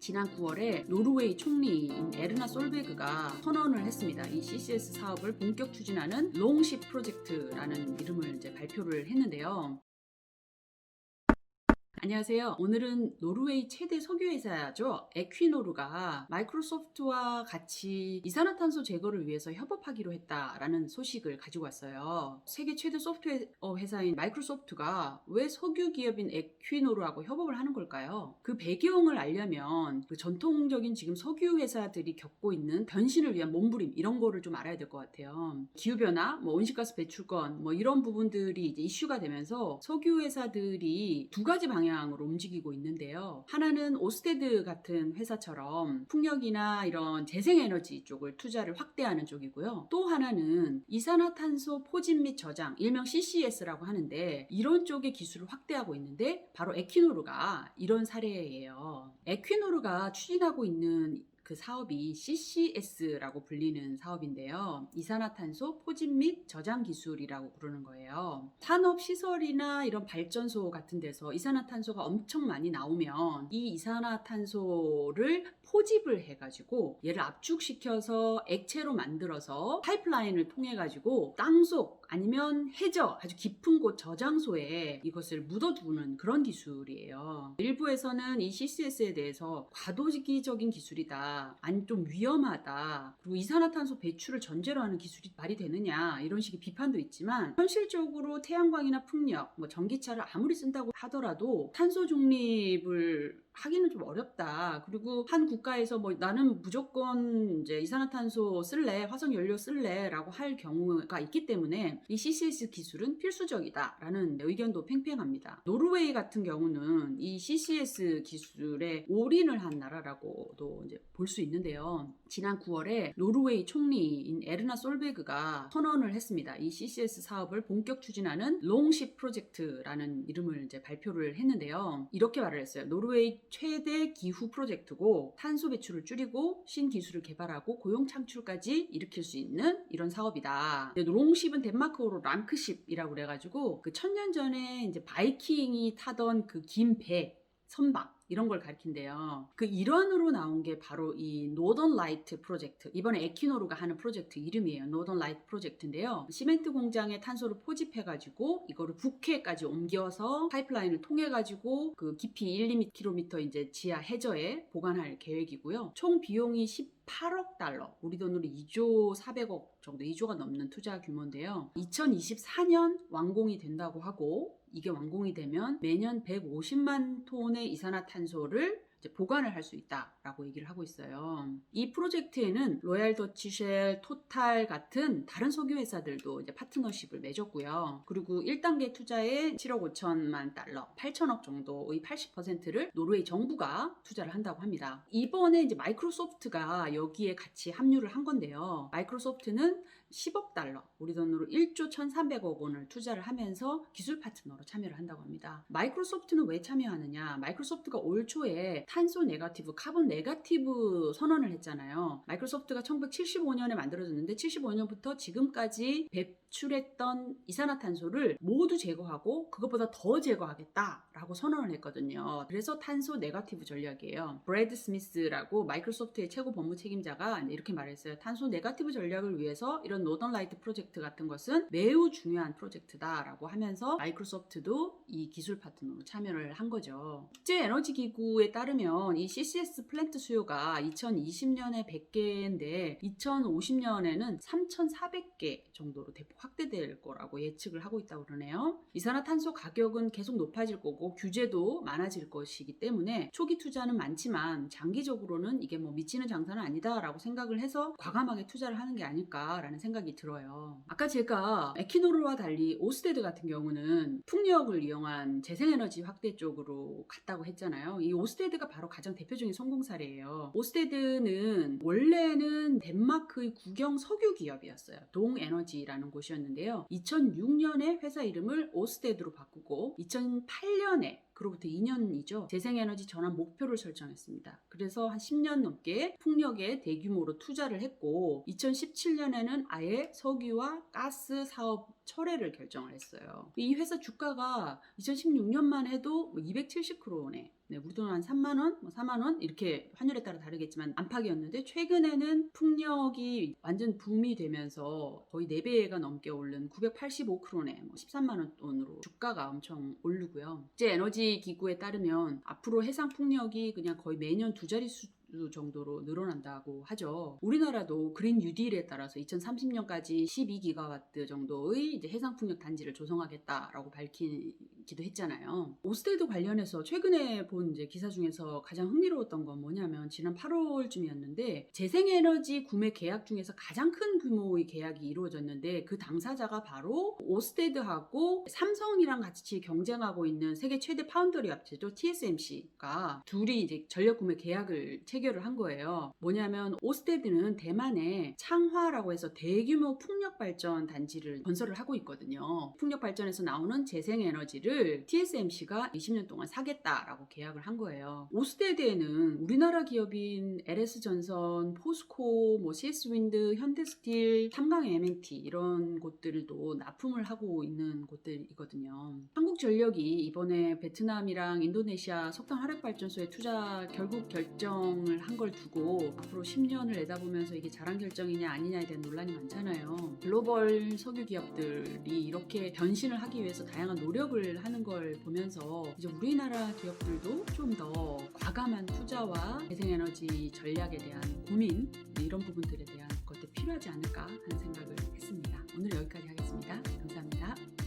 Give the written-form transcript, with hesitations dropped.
지난 9월에 노르웨이 총리인 에르나 솔베그가 선언을 했습니다. 이 CCS 사업을 본격 추진하는 롱십 프로젝트라는 이름을 이제 발표를 했는데요. 안녕하세요. 오늘은 노르웨이 최대 석유회사죠. 에퀴노르가 마이크로소프트와 같이 이산화탄소 제거를 위해서 협업하기로 했다라는 소식을 가지고 왔어요. 세계 최대 소프트웨어 회사인 마이크로소프트가 왜 석유 기업인 에퀴노르하고 협업을 하는 걸까요? 그 배경을 알려면 그 전통적인 지금 석유 회사들이 겪고 있는 변신을 위한 몸부림 이런 거를 좀 알아야 될 것 같아요. 기후변화, 온실가스 배출권 이런 부분들이 이제 이슈가 되면서 석유 회사들이 두 가지 방향으로 움직이고 있는데요. 하나는 오스테드 같은 회사처럼 풍력이나 이런 재생에너지 쪽을 투자를 확대하는 쪽이고요. 또 하나는 이산화탄소 포집 및 저장, 일명 CCS라고 하는데 이런 쪽의 기술을 확대하고 있는데 바로 에퀴노르가 이런 사례예요. 에퀴노르가 추진하고 있는 그 사업이 CCS라고 불리는 사업인데요. 이산화탄소 포집 및 저장 기술이라고 부르는 거예요. 산업시설이나 이런 발전소 같은 데서 이산화탄소가 엄청 많이 나오면 이 이산화탄소를 포집을 해가지고 얘를 압축시켜서 액체로 만들어서 파이프라인을 통해가지고 땅속 아니면 해저 아주 깊은 곳 저장소에 이것을 묻어두는 그런 기술이에요. 일부에서는 이 CCS에 대해서 과도기적인 기술이다, 아니 좀 위험하다, 그리고 이산화탄소 배출을 전제로 하는 기술이 말이 되느냐 이런 식의 비판도 있지만 현실적으로 태양광이나 풍력, 전기차를 아무리 쓴다고 하더라도 탄소 중립을 하기는 좀 어렵다. 그리고 한 국가에서 나는 무조건 이제 이산화탄소 쓸래, 화석 연료 쓸래라고 할 경우가 있기 때문에 이 CCS 기술은 필수적이다라는 의견도 팽팽합니다. 노르웨이 같은 경우는 이 CCS 기술에 올인을 한 나라라고도 이제 볼 수 있는데요. 지난 9월에 노르웨이 총리인 에르나 솔베그가 선언을 했습니다. 이 CCS 사업을 본격 추진하는 롱십 프로젝트라는 이름을 이제 발표를 했는데요. 이렇게 말을 했어요. 노르웨이 최대 기후 프로젝트고 탄소 배출을 줄이고 신기술을 개발하고 고용 창출까지 일으킬 수 있는 이런 사업이다. 롱십은 덴마크어로 랑크십이라고 그래가지고 그 1000년 전에 이제 바이킹이 타던 그 긴 배, 선박 이런 걸 가리킨대요. 그 일환으로 나온 게 바로 이 노던 라이트 프로젝트. 이번에 에퀴노르가 하는 프로젝트 이름이에요. 노던 라이트 프로젝트인데요. 시멘트 공장에 탄소를 포집해가지고 이거를 북해까지 옮겨서 파이프라인을 통해가지고 그 깊이 1, 2km 이제 지하 해저에 보관할 계획이고요. 총 비용이 18억 달러, 우리 돈으로 2조 400억 정도, 2조가 넘는 투자 규모인데요. 2024년 완공이 된다고 하고 이게 완공이 되면 매년 150만 톤의 이산화탄소를 보관을 할 수 있다라고 얘기를 하고 있어요. 이 프로젝트에는 로얄 더치쉘, 토탈 같은 다른 석유 회사들도 이제 파트너십을 맺었고요. 그리고 1단계 투자에 7억 5천만 달러, 8천억 정도의 80%를 노르웨이 정부가 투자를 한다고 합니다. 이번에 이제 마이크로소프트가 여기에 같이 합류를 한 건데요. 마이크로소프트는 10억 달러, 우리 돈으로 1조 1,300억 원을 투자를 하면서 기술 파트너로 참여를 한다고 합니다. 마이크로소프트는 왜 참여하느냐? 마이크로소프트가 올 초에 탄소 네거티브, 카본 네거티브 선언을 했잖아요. 마이크로소프트가 1975년에 만들어졌는데 75년부터 지금까지 배출했던 이산화탄소를 모두 제거하고 그것보다 더 제거하겠다라고 선언을 했거든요. 그래서 탄소 네거티브 전략이에요. 브래드 스미스라고 마이크로소프트의 최고 법무 책임자가 이렇게 말했어요. 탄소 네거티브 전략을 위해서 이런 노던 라이트 프로젝트 같은 것은 매우 중요한 프로젝트다라고 하면서 마이크로소프트도 이 기술 파트너로 참여를 한 거죠. 국제에너지기구에 따르면 이 CCS 플랜트 수요가 2020년에 100개인데 2050년에는 3,400개 정도로 대폭 확대될 거라고 예측을 하고 있다고 그러네요. 이산화탄소 가격은 계속 높아질 거고 규제도 많아질 것이기 때문에 초기 투자는 많지만 장기적으로는 이게 미치는 장사는 아니다라고 생각을 해서 과감하게 투자를 하는 게 아닐까라는 생각이 들어요. 아까 제가 에퀴노르와 달리 오스테드 같은 경우는 풍력을 이용한 재생에너지 확대 쪽으로 갔다고 했잖아요. 이 오스테드가 바로 가장 대표적인 성공 사례예요. 오스테드는 원래는 덴마크의 국영 석유 기업이었어요. 동에너지라는 곳이었는데요. 2006년에 회사 이름을 오스테드로 바꾸고 2008년에 그로부터 2년이죠. 재생에너지 전환 목표를 설정했습니다. 그래서 한 10년 넘게 풍력에 대규모로 투자를 했고 2017년에는 아예 석유와 가스 사업 철회를 결정을 했어요. 이 회사 주가가 2016년만 해도 270크로네. 네, 우리 돈 한 3만원, 4만원 이렇게 환율에 따라 다르겠지만 안팎이었는데 최근에는 풍력이 완전 붐이 되면서 거의 4배가 넘게 오른 985크로네, 13만원 돈으로 주가가 엄청 오르고요. 국제 에너지 기구에 따르면 앞으로 해상 풍력이 그냥 거의 매년 두 자릿수 정도로 늘어난다고 하죠. 우리나라도 그린 뉴딜에 따라서 2030년까지 12기가와트 정도의 이제 해상 풍력 단지를 조성하겠다라고 밝히기도 했잖아요. 오스테드 관련해서 최근에 본 이제 기사 중에서 가장 흥미로웠던 건 뭐냐면 지난 8월쯤이었는데 재생에너지 구매 계약 중에서 가장 큰 규모의 계약이 이루어졌는데 그 당사자가 바로 오스테드하고 삼성이랑 같이 경쟁하고 있는 세계 최대 파운더리 업체죠. TSMC가 둘이 이제 전력 구매 계약을 체결을 한 거예요. 뭐냐면 오스테드는 대만에 창화라고 해서 대규모 풍력 발전 단지를 건설을 하고 있거든요. 풍력 발전에서 나오는 재생에너지를 TSMC가 20년 동안 사겠다라고 계약을 한 거예요. 오스테드에는 우리나라 기업인 LS전선, 포스코, CS윈드, 현대스틸, 삼강 M&T 이런 곳들도 납품을 하고 있는 곳들이거든요. 한국전력이 이번에 베트남이랑 인도네시아 석탄 화력발전소에 투자 결국 결정을 한 걸 두고 앞으로 10년을 내다보면서 이게 잘한 결정이냐 아니냐에 대한 논란이 많잖아요. 글로벌 석유 기업들이 이렇게 변신을 하기 위해서 다양한 노력을 하는 걸 보면서 이제 우리나라 기업들도 좀 더 과감한 투자와 재생에너지 전략에 대한 고민 이런 부분들에 대한 것도 필요하지 않을까 하는 생각을 했습니다. 오늘 여기까지 하겠습니다. 감사합니다.